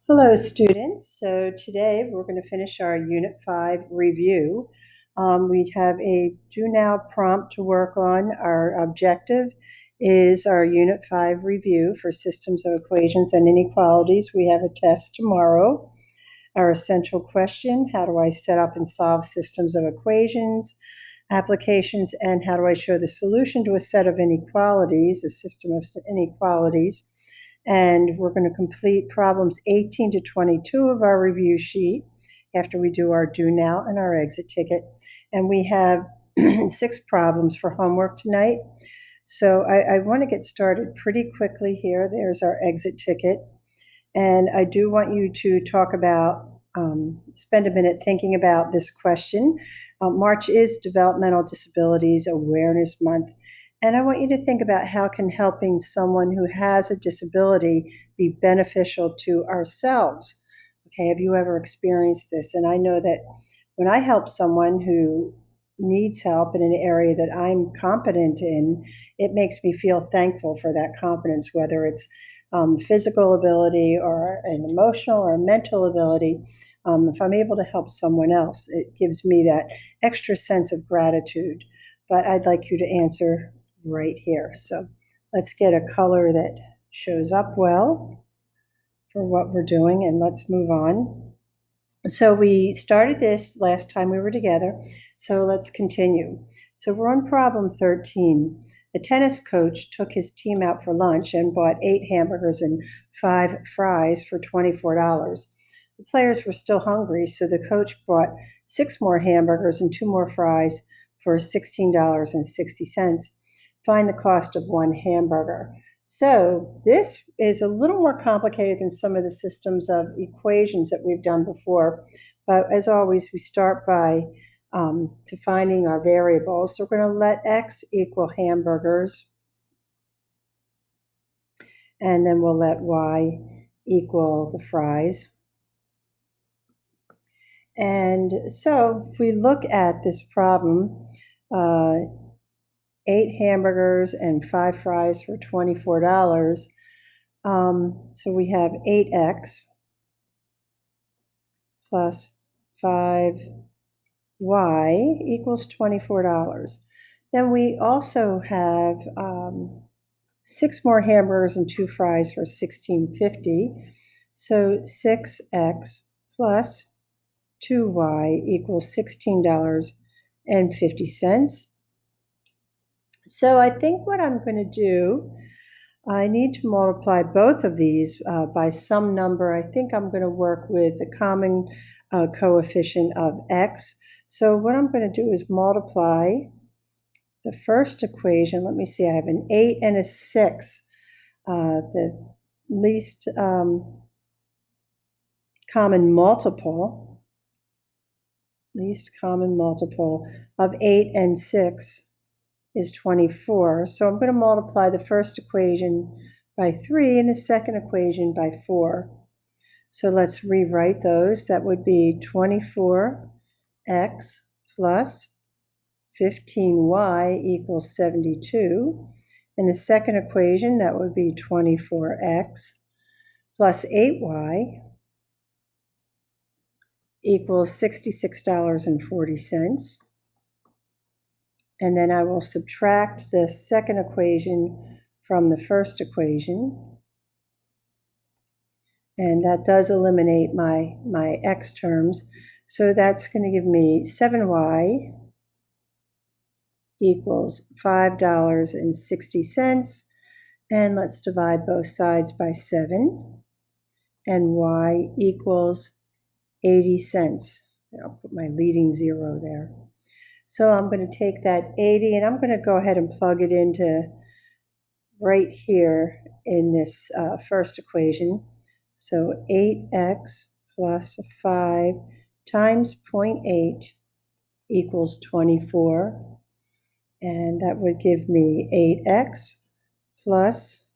Hello, students. So today we're going to finish our Unit 5 review. We have a do now prompt to work on. Our objective is our Unit 5 review for systems of equations and inequalities. We have a test tomorrow. Our essential question, how do I set up and solve systems of equations, applications, and how do I show the solution to a set of inequalities, a system of inequalities. And we're going to complete problems 18 to 22 of our review sheet after we do our do now and our exit ticket. And we have 6 problems for homework tonight. So I want to get started pretty quickly here. There's our exit ticket. And I do want you to talk about, spend a minute thinking about this question. March is Developmental Disabilities Awareness Month. And I want you to think about how can helping someone who has a disability be beneficial to ourselves. Okay, have you ever experienced this? And I know that when I help someone who needs help in an area that I'm competent in, it makes me feel thankful for that competence, whether it's physical ability or an emotional or mental ability. If I'm able to help someone else, it gives me that extra sense of gratitude. But I'd like you to answer right here. So let's get a color that shows up well for what we're doing, and let's move on. So we started this last time we were together, so let's continue. So we're on problem 13. The tennis coach took his team out for lunch and bought 8 hamburgers and 5 fries for $24. The players were still hungry, so the coach bought 6 more hamburgers and 2 more fries for $16.60. Find the cost of one hamburger. So this is a little more complicated than some of the systems of equations that we've done before. But as always, we start by defining our variables. So we're going to let x equal hamburgers, and then we'll let y equal the fries. And so if we look at this problem, 8 hamburgers and 5 fries for $24. So we have 8x plus 5y equals $24. Then we also have 6 more hamburgers and 2 fries for $16.50. So 6x plus 2y equals $16.50. So I think what I'm going to do, I need to multiply both of these by some number. I think I'm going to work with the common coefficient of x. So what I'm going to do is multiply the first equation. Let me see, I have an 8 and a 6. The least common multiple of 8 and 6 is 24. So I'm going to multiply the first equation by 3 and the second equation by 4. So let's rewrite those. That would be 24x plus 15y equals 72. In the second equation, that would be 24x plus 8y equals $66.40. And then I will subtract the second equation from the first equation. And that does eliminate my x terms. So that's going to give me 7y equals $5.60. And let's divide both sides by 7. And y equals 80 cents. I'll put my leading zero there. So I'm going to take that 80 and I'm going to go ahead and plug it into right here in this first equation. So 8x plus 5 times 0.8 equals 24. And that would give me 8x plus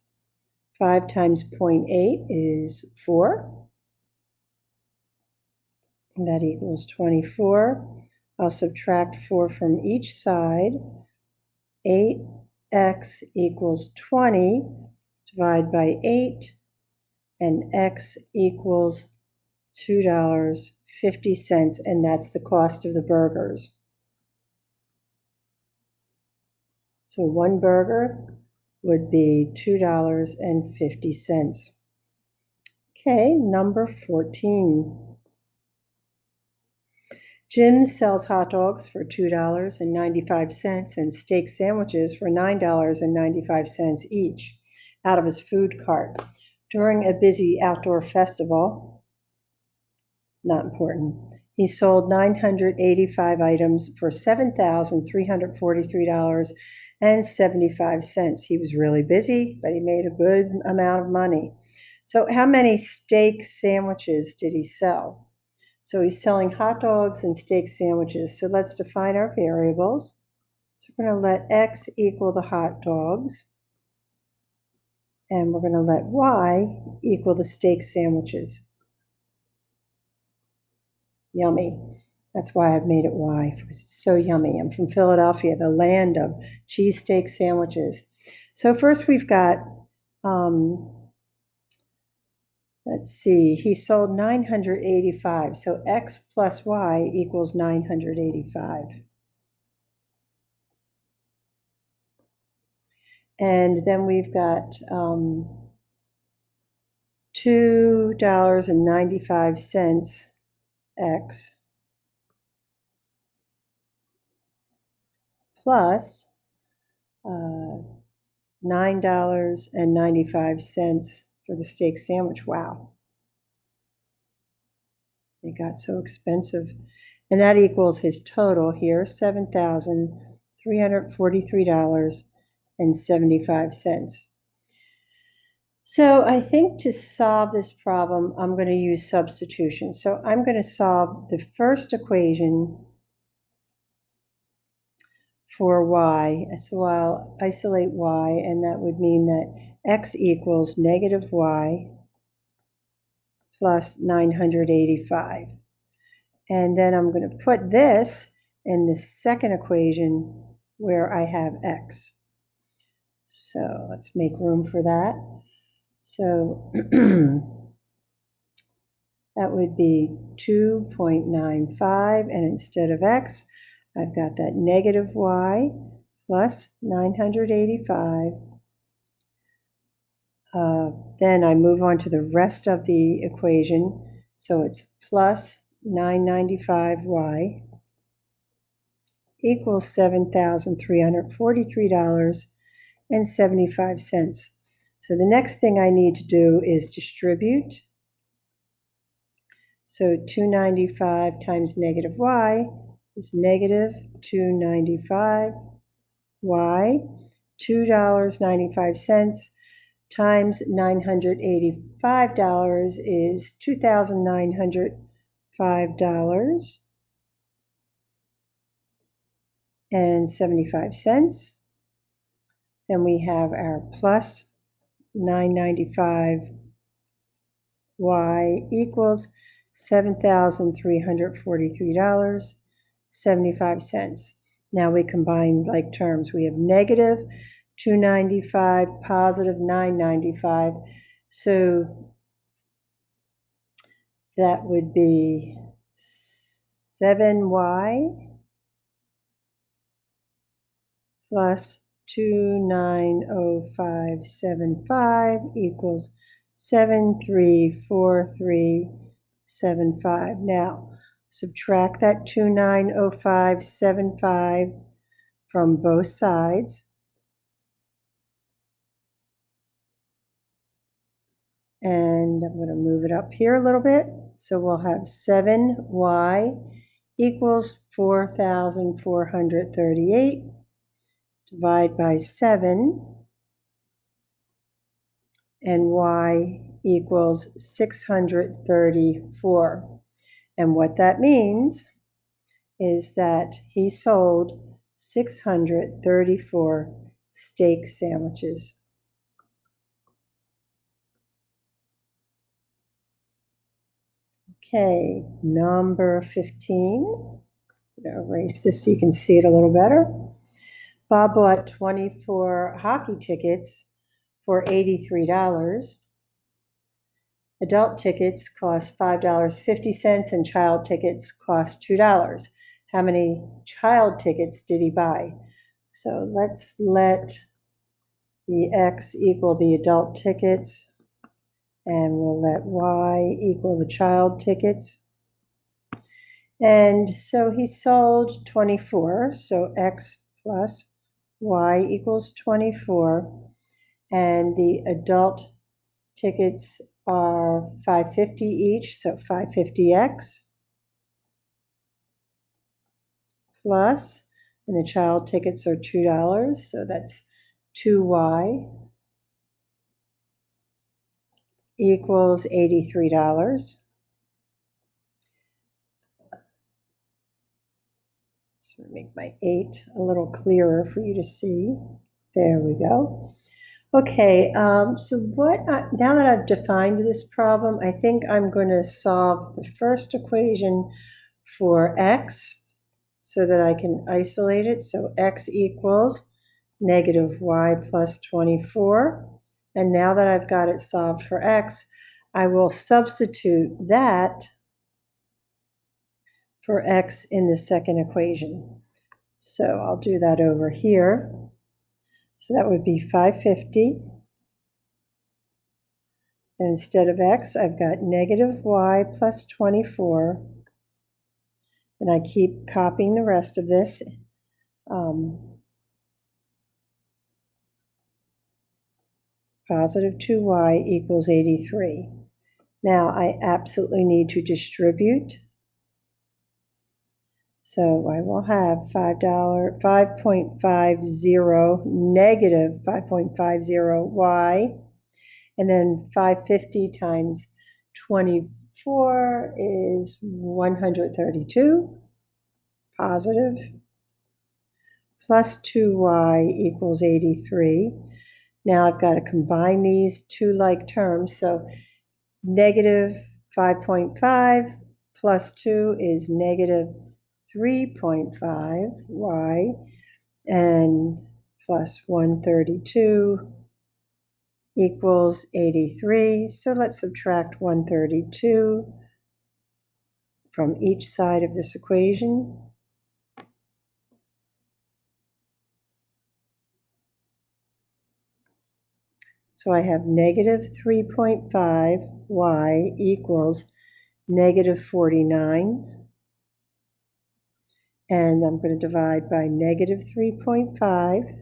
5 times 0.8 is 4. And that equals 24. I'll subtract 4 from each side. 8x equals 20. Divide by 8. and X equals $2.50, and that's the cost of the burgers. So one burger would be $2.50. Okay, number 14. Jim's sells hot dogs for $2.95 and steak sandwiches for $9.95 each out of his food cart during a busy outdoor festival. Not important. He sold 985 items for $7,343.75. He was really busy, but he made a good amount of money. So how many steak sandwiches did he sell? So he's selling hot dogs and steak sandwiches. So let's define our variables. So we're going to let X equal the hot dogs. And we're going to let Y equal the steak sandwiches. Yummy. That's why I've made it Y, because it's so yummy. I'm from Philadelphia, the land of cheesesteak sandwiches. So first we've got, let's see, he sold 985. So X plus Y equals 985. And then we've got $2.95 X plus $9.95 for the steak sandwich. Wow. They got so expensive. And that equals his total here, $7,343.75. So I think to solve this problem, I'm going to use substitution. So I'm going to solve the first equation for Y. So I'll isolate Y, and that would mean that X equals negative Y plus 985. And then I'm going to put this in the second equation where I have X. So let's make room for that. So that would be 2.95, and instead of X, I've got that negative Y plus 985. Then I move on to the rest of the equation. So it's plus 995Y equals $7,343.75. So the next thing I need to do is distribute. So 295 times negative Y is negative 295. Y, $2.95 times $985 is $2,905.75. Then we have our plus 995 Y equals $7,343.75. Now we combine like terms. We have negative 295, positive 995. So that would be 7Y plus 290575 equals 734375. Now, subtract that 290575 from both sides. And I'm going to move it up here a little bit. So we'll have 7Y equals 4,438. Divide by 7. And Y equals 634. And what that means is that he sold 634 steak sandwiches. Okay, number 15. I'm going to erase this so you can see it a little better. Bob bought 24 hockey tickets for $83. Adult tickets cost $5.50 and child tickets cost $2. How many child tickets did he buy? So let's let the X equal the adult tickets, and we'll let Y equal the child tickets. And so he sold 24, so X plus Y equals 24. And the adult tickets are $5.50 each, so $5.50X plus, and the child tickets are $2, so that's 2Y equals $83. So make my 8 a little clearer for you to see. There we go. Okay, so now that I've defined this problem, I think I'm going to solve the first equation for X so that I can isolate it. So X equals negative Y plus 24. And now that I've got it solved for X, I will substitute that for X in the second equation. So I'll do that over here. So that would be 550. And instead of X, I've got negative Y plus 24. And I keep copying the rest of this. Positive 2Y equals 83. Now I absolutely need to distribute. So I will have $5.50 negative 5.50Y, and then 550 times 24 is 132 positive, plus 2Y equals 83. Now I've got to combine these two like terms. So negative 5.5 plus 2 is negative 3.5Y, and plus 132 equals 83. So let's subtract 132 from each side of this equation. So I have negative 3.5Y equals negative 49. And I'm going to divide by negative 3.5.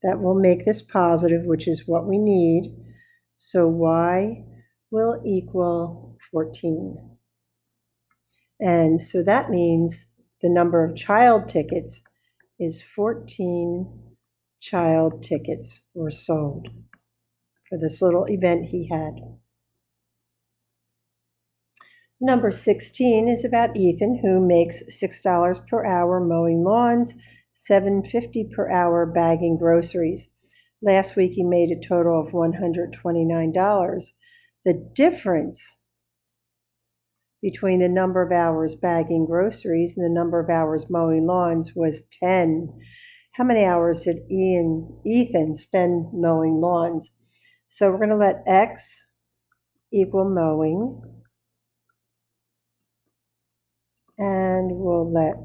That will make this positive, which is what we need. So Y will equal 14. And so that means the number of child tickets is 14 child tickets were sold for this little event he had. Number 16 is about Ethan, who makes $6 per hour mowing lawns, $7.50 per hour bagging groceries. Last week he made a total of $129. The difference between the number of hours bagging groceries and the number of hours mowing lawns was 10. How many hours did Ethan spend mowing lawns? So we're going to let X equal mowing, and we'll let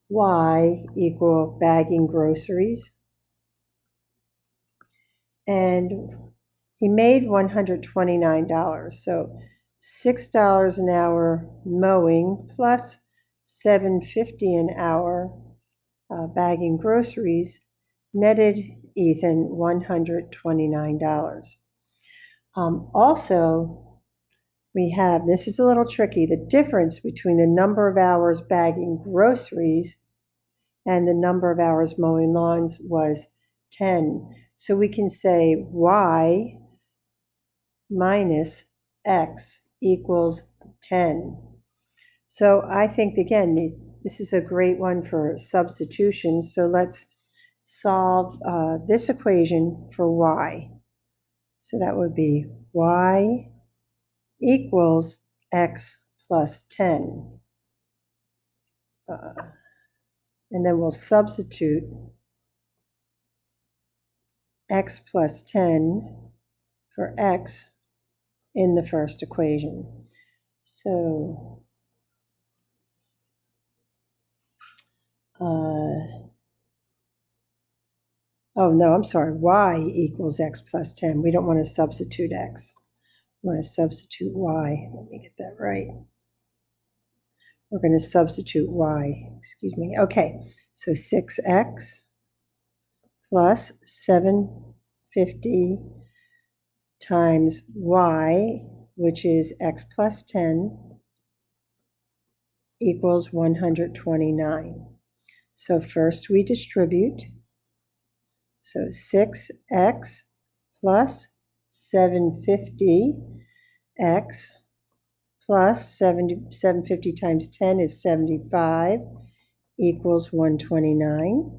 Y equal bagging groceries. And he made $129. So $6 an hour mowing plus $7.50 an hour bagging groceries netted Ethan $129. Also, we have, this is a little tricky, the difference between the number of hours bagging groceries and the number of hours mowing lawns was 10. So we can say Y minus X equals 10. So I think, again, this is a great one for substitution. So let's solve this equation for Y. So that would be Y equals X plus 10. And then we'll substitute X plus 10 for X in the first equation. So, oh no, I'm sorry, y equals x plus 10. We don't want to substitute x. We want to substitute y. Let me get that right. We're going to substitute y. Excuse me. Okay, so 6x plus 750 times y, which is x plus 10, equals 129. So first we distribute. So 6x plus 750x plus 750 times 10 is 75 equals 129.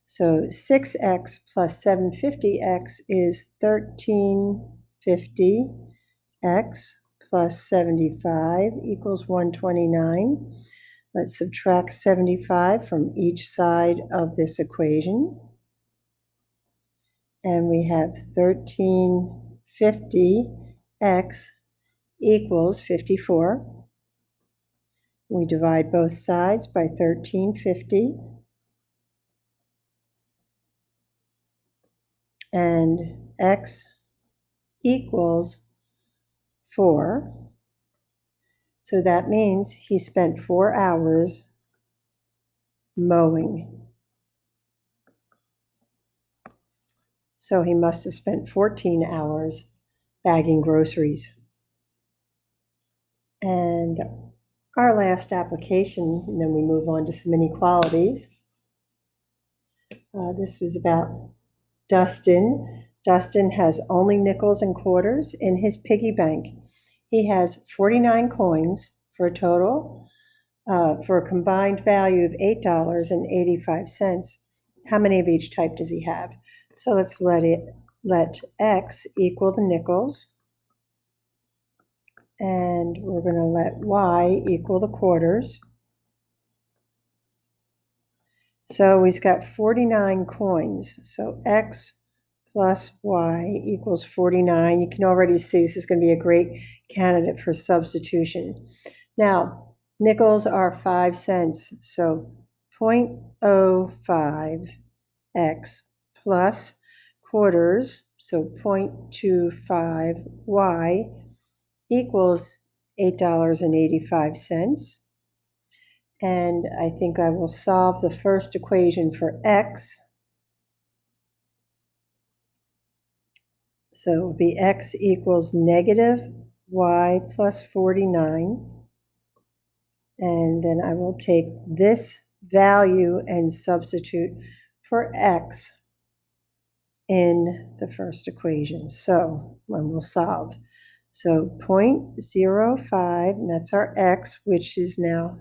So 6x plus 750x is 1350x plus 75 equals 129. Let's subtract 75 from each side of this equation. And we have 1350x equals 54. We divide both sides by 1350. And x equals 4. So that means he spent 4 hours mowing. So he must have spent 14 hours bagging groceries. And our last application, and then we move on to some inequalities. This was about Dustin. Dustin has only nickels and quarters in his piggy bank. He has 49 coins for a total, for a combined value of $8.85. How many of each type does he have? So let's let x equal the nickels. And we're going to let y equal the quarters. So he's got 49 coins. So x plus y equals 49. You can already see this is going to be a great candidate for substitution. Now, nickels are 5 cents. So 0.05x plus quarters, so 0.25y equals $8.85. And I think I will solve the first equation for x. So it will be x equals negative y plus 49. And then I will take this value and substitute for x in the first equation. So when we'll solve. So 0.05, and that's our x, which is now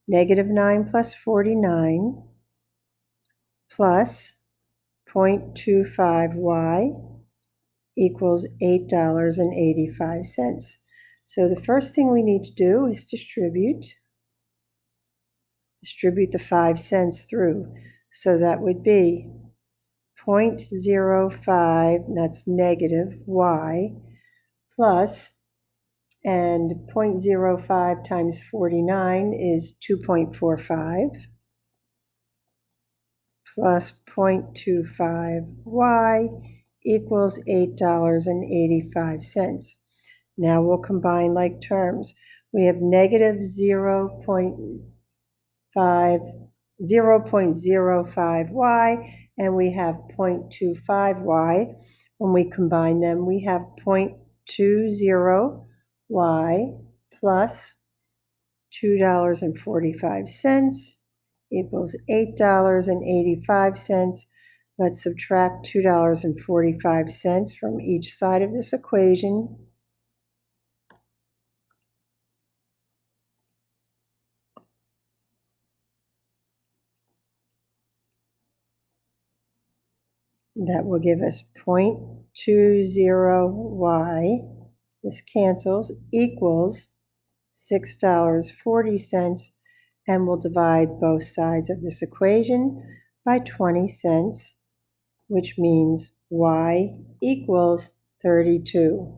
negative 9 plus 49, plus 0.25y equals $8.85. So the first thing we need to do is distribute the 5 cents through. So that would be 0.05, and that's negative y, plus, and 0.05 times 49 is 2.45, plus 0.25y equals $8.85. Now we'll combine like terms. We have negative 0.05y, and we have 0.25y. When we combine them, we have 0.20y plus $2.45 equals $8.85. Let's subtract $2.45 from each side of this equation. That will give us 0.20y, this cancels, equals $6.40, and we'll divide both sides of this equation by 20 cents, which means y equals 32.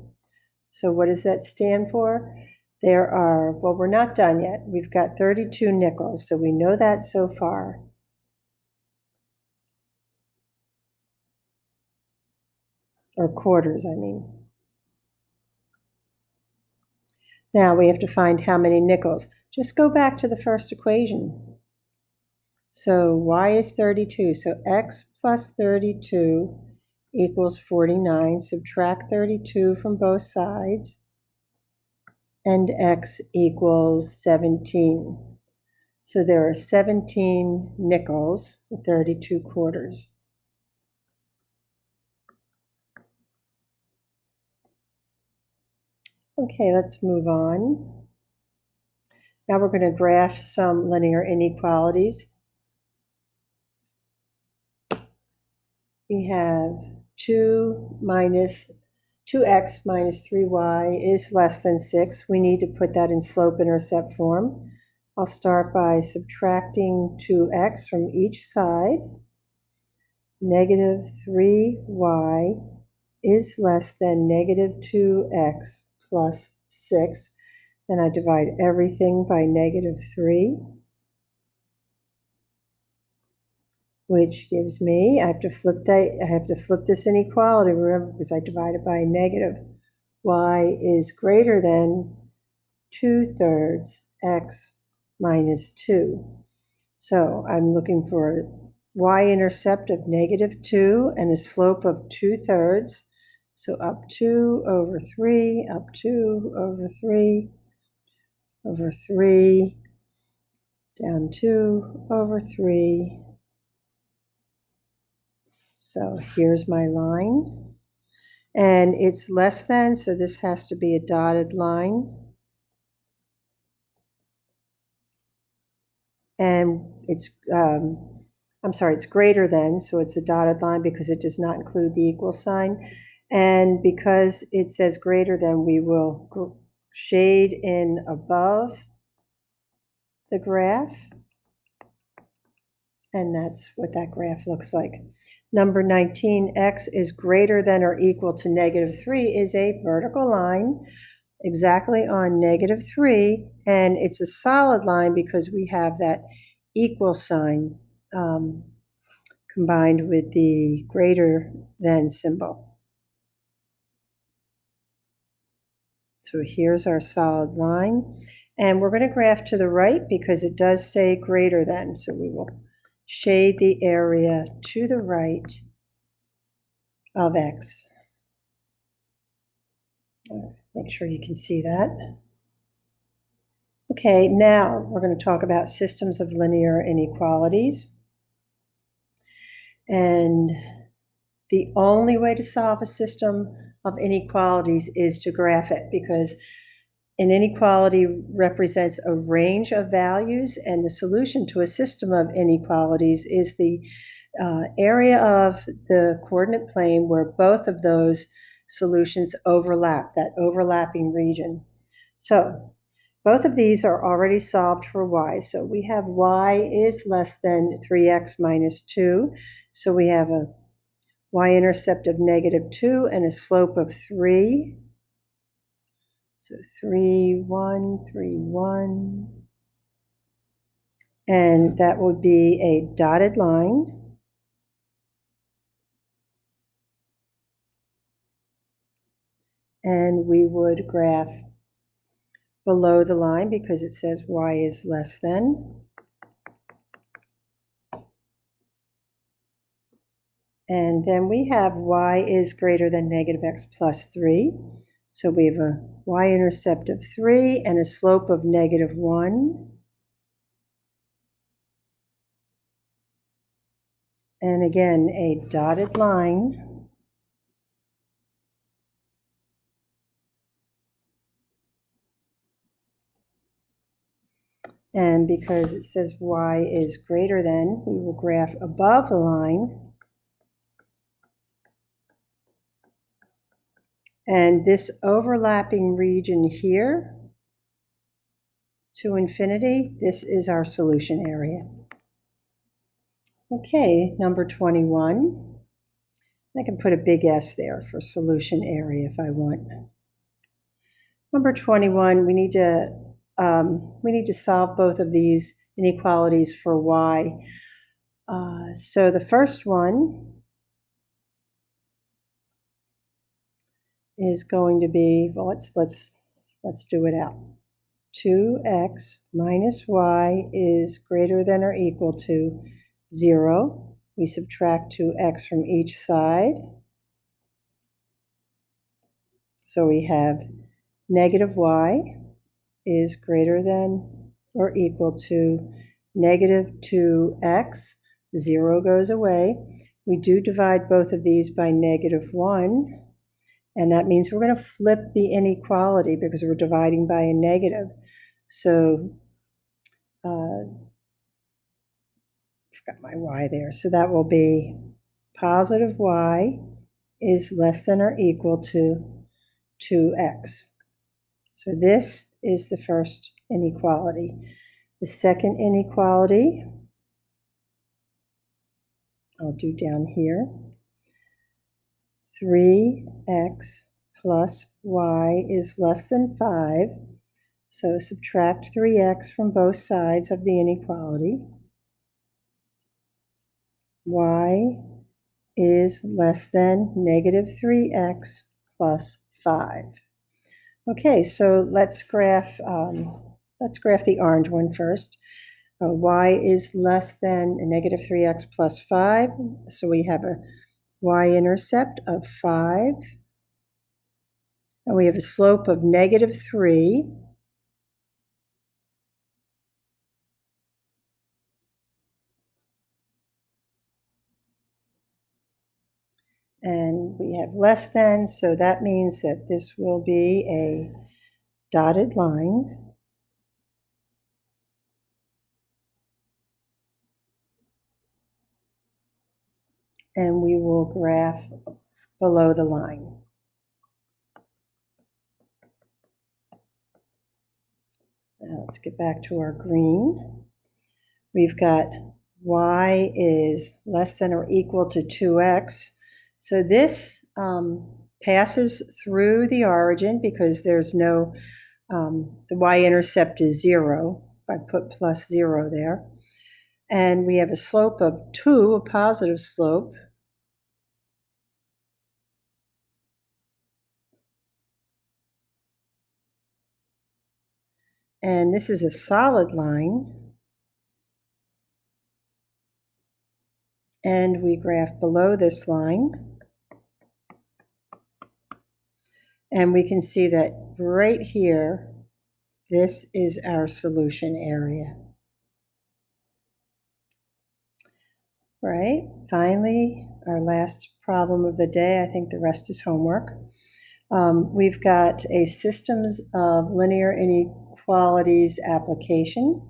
So what does that stand for? There are, well, we're not done yet. We've got 32 nickels, so we know that so far. Or quarters, I mean. Now we have to find how many nickels. Just go back to the first equation. So y is 32, so x plus 32 equals 49. Subtract 32 from both sides, and x equals 17. So there are 17 nickels with 32 quarters. Okay, let's move on. Now we're going to graph some linear inequalities. We have 2x minus 3y is less than 6. We need to put that in slope-intercept form. I'll start by subtracting 2x from each side. Negative 3y is less than negative 2x plus 6. Then I divide everything by negative 3, which gives me, I have to flip this inequality, remember, because I divided by a negative. Y is greater than 2/3 x minus 2. So I'm looking for a y-intercept of negative 2 and a slope of 2/3. So up 2 over 3, up 2 over 3, over 3, down 2 over 3. So here's my line. And it's less than, so this has to be a dotted line. And it's, it's greater than, so it's a dotted line because it does not include the equal sign. And because it says greater than, we will shade in above the graph. And that's what that graph looks like. Number 19, x is greater than or equal to negative 3 is a vertical line exactly on negative 3, and it's a solid line because we have that equal sign combined with the greater than symbol. So here's our solid line, and we're going to graph to the right because it does say greater than, so we will shade the area to the right of x. Make sure you can see that. Okay, now we're going to talk about systems of linear inequalities. And the only way to solve a system of inequalities is to graph it, because an inequality represents a range of values, and the solution to a system of inequalities is the area of the coordinate plane where both of those solutions overlap, that overlapping region. So both of these are already solved for y. So we have y is less than 3x minus 2. So we have a y-intercept of negative 2 and a slope of 3. So 3, 1, 3, 1. And that would be a dotted line. And we would graph below the line because it says y is less than. And then we have y is greater than negative x plus 3. So we have a y-intercept of 3 and a slope of negative 1. And again, a dotted line. And because it says y is greater than, we will graph above the line. And this overlapping region here to infinity, this is our solution area. Okay, number 21. I can put a big S there for solution area if I want. Number 21, we need to solve both of these inequalities for y. So the first one is going to be, well, let's do it out. 2x minus y is greater than or equal to 0. We subtract 2x from each side. So we have negative y is greater than or equal to negative 2x. 0 goes away. We do divide both of these by negative 1. And that means we're going to flip the inequality because we're dividing by a negative. So, forgot my y there. So that will be positive y is less than or equal to 2x. So this is the first inequality. The second inequality, I'll do down here. 3x plus y is less than 5. So subtract 3x from both sides of the inequality. Y is less than negative 3x plus 5. Okay, so let's graph the orange one first. Y is less than negative 3x plus 5. So we have a y-intercept of 5. And we have a slope of negative 3. And we have less than, so that means that this will be a dotted line. And we will graph below the line. Now let's get back to our green. We've got y is less than or equal to 2x. So this passes through the origin because there's no, the y-intercept is 0. I put plus 0 there. And we have a slope of 2, a positive slope. And this is a solid line. And we graph below this line. And we can see that right here, this is our solution area. Right, finally, our last problem of the day. I think the rest is homework. We've got a systems of linear inequalities application.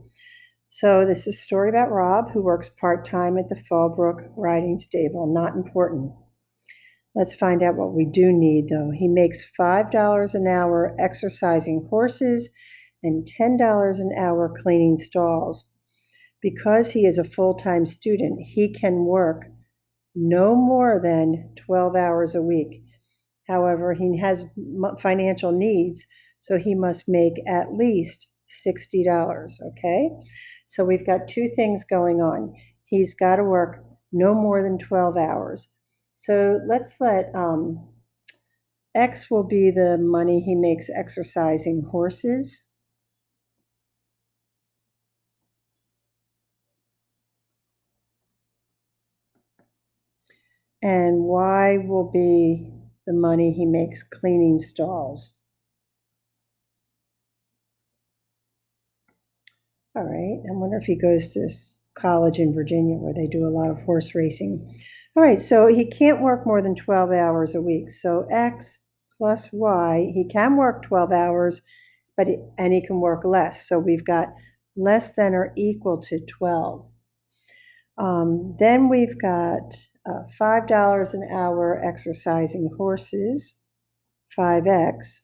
So this is a story about Rob, who works part-time at the Fallbrook riding stable. Not important. Let's find out what we do need, though. He makes $5 an hour exercising horses and $10 an hour cleaning stalls. Because he is a full-time student, he can work no more than 12 hours a week. However, he has financial needs, so he must make at least $60, okay? So we've got two things going on. He's got to work no more than 12 hours. So let's let X will be the money he makes exercising horses. And Y will be the money he makes cleaning stalls. All right, I wonder if he goes to college in Virginia where they do a lot of horse racing. All right, so he can't work more than 12 hours a week. So X plus Y, he can work 12 hours, and he can work less. So we've got less than or equal to 12. Then we've got $5 an hour exercising horses, 5x,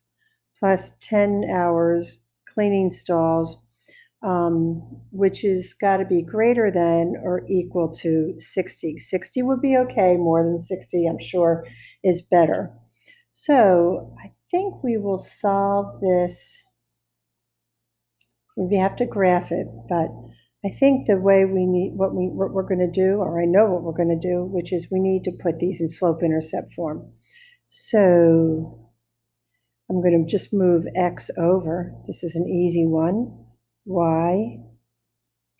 plus 10 hours cleaning stalls, which has got to be greater than or equal to 60. 60 would be okay. More than 60, I'm sure, is better. So I think we will solve this. We have to graph it, but I think the way we need, what we're going to do, or I know what we're going to do, which is we need to put these in slope-intercept form. So I'm going to just move x over. This is an easy one. Y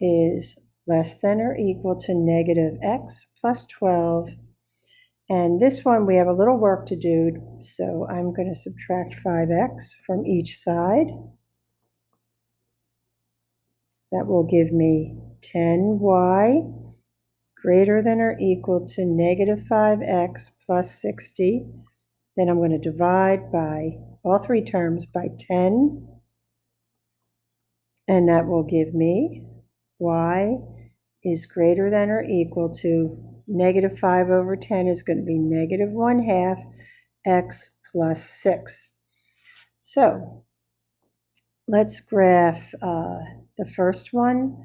is less than or equal to negative x plus 12. And this one, we have a little work to do, so I'm going to subtract 5x from each side. That will give me 10y greater than or equal to negative 5x plus 60. Then I'm going to divide by all three terms by 10. And that will give me y is greater than or equal to negative 5 over 10 is going to be negative 1/2 x plus 6. So let's graph the first one.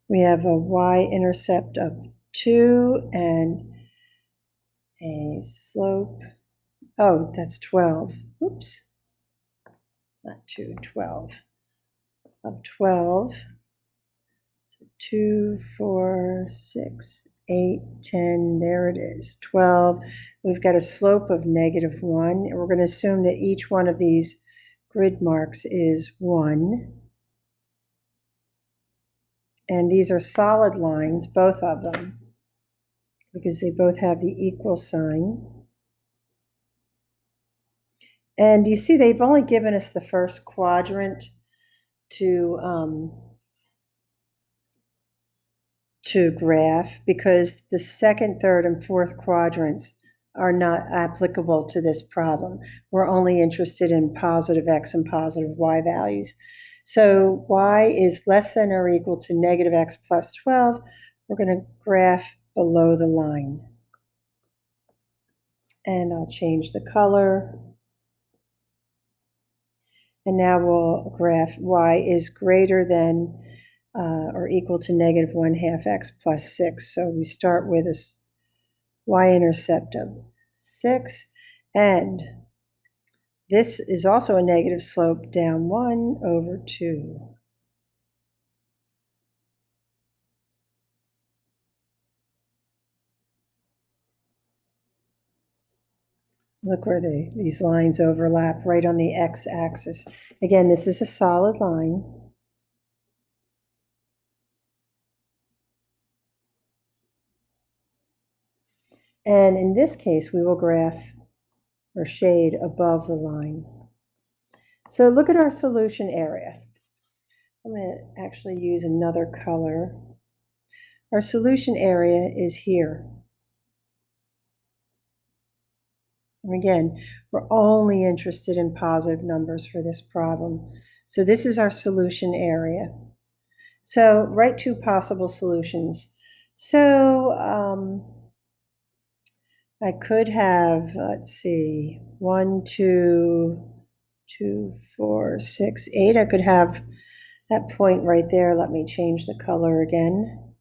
We have a y-intercept of 2 and a slope. Oh, that's 12. Oops. Not 2, 12. Of 12. So 2, 4, 6, 8, 10. There it is. 12. We've got a slope of negative 1. And we're going to assume that each one of these grid marks is 1. And these are solid lines, both of them, because they both have the equal sign. And you see they've only given us the first quadrant to graph, because the second, third, and fourth quadrants are not applicable to this problem. We're only interested in positive x and positive y values. So y is less than or equal to negative x plus 12. We're going to graph below the line. And I'll change the color. And now we'll graph y is greater than or equal to negative 1/2 x plus 6. So we start with a y-intercept of 6. And this is also a negative slope down 1 over 2. Look where these lines overlap, right on the x-axis. Again, this is a solid line. And in this case, we will graph or shade above the line. So look at our solution area. I'm going to actually use another color. Our solution area is here. And again, we're only interested in positive numbers for this problem. So this is our solution area. So write two possible solutions. So I could have, let's see, 1, 2, 2, 4, 6, 8. I could have that point right there. Let me change the color again.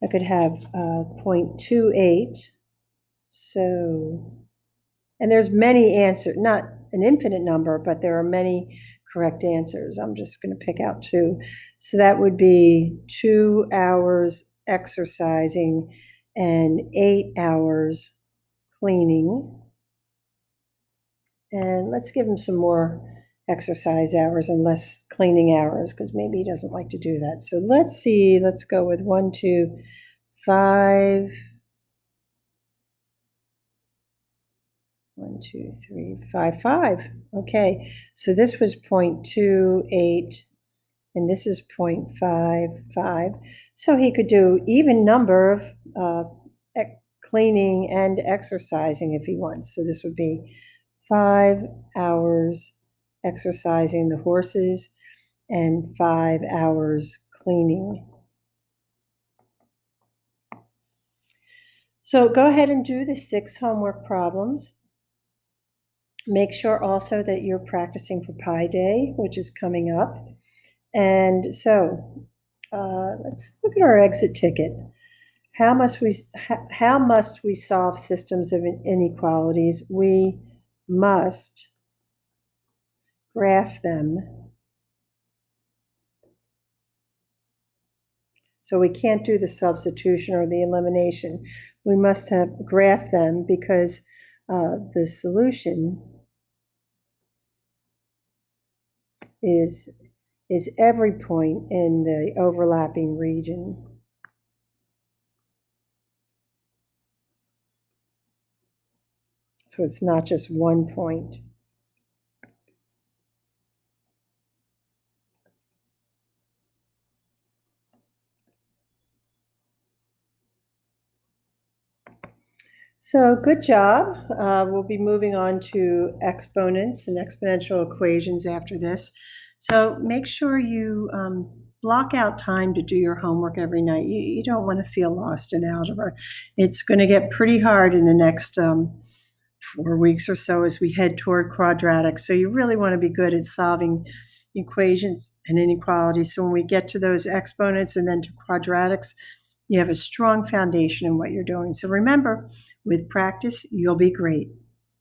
I could have 0.28. So, and there's many answers, not an infinite number, but there are many correct answers. I'm just going to pick out 2. So that would be 2 hours exercising and 8 hours cleaning. And let's give him some more exercise hours and less cleaning hours, because maybe he doesn't like to do that. So let's see, let's go with 1, 2, 5. 1, 2, 3, 5, 5. Okay, so this was 0.28, and this is 0.55. So he could do even number of cleaning and exercising if he wants. So this would be 5 hours exercising the horses and 5 hours cleaning. So go ahead and do the 6 homework problems. Make sure also that you're practicing for Pi Day, which is coming up. And so let's look at our exit ticket. how must we solve systems of inequalities? We must graph them. So we can't do the substitution or the elimination. We must have graph them because the solution is every point in the overlapping region. So it's not just one point. So good job. We'll be moving on to exponents and exponential equations after this. So make sure you block out time to do your homework every night. You don't want to feel lost in algebra. It's going to get pretty hard in the next 4 weeks or so as we head toward quadratics. So you really want to be good at solving equations and inequalities. So when we get to those exponents and then to quadratics, you have a strong foundation in what you're doing. So remember, with practice, you'll be great.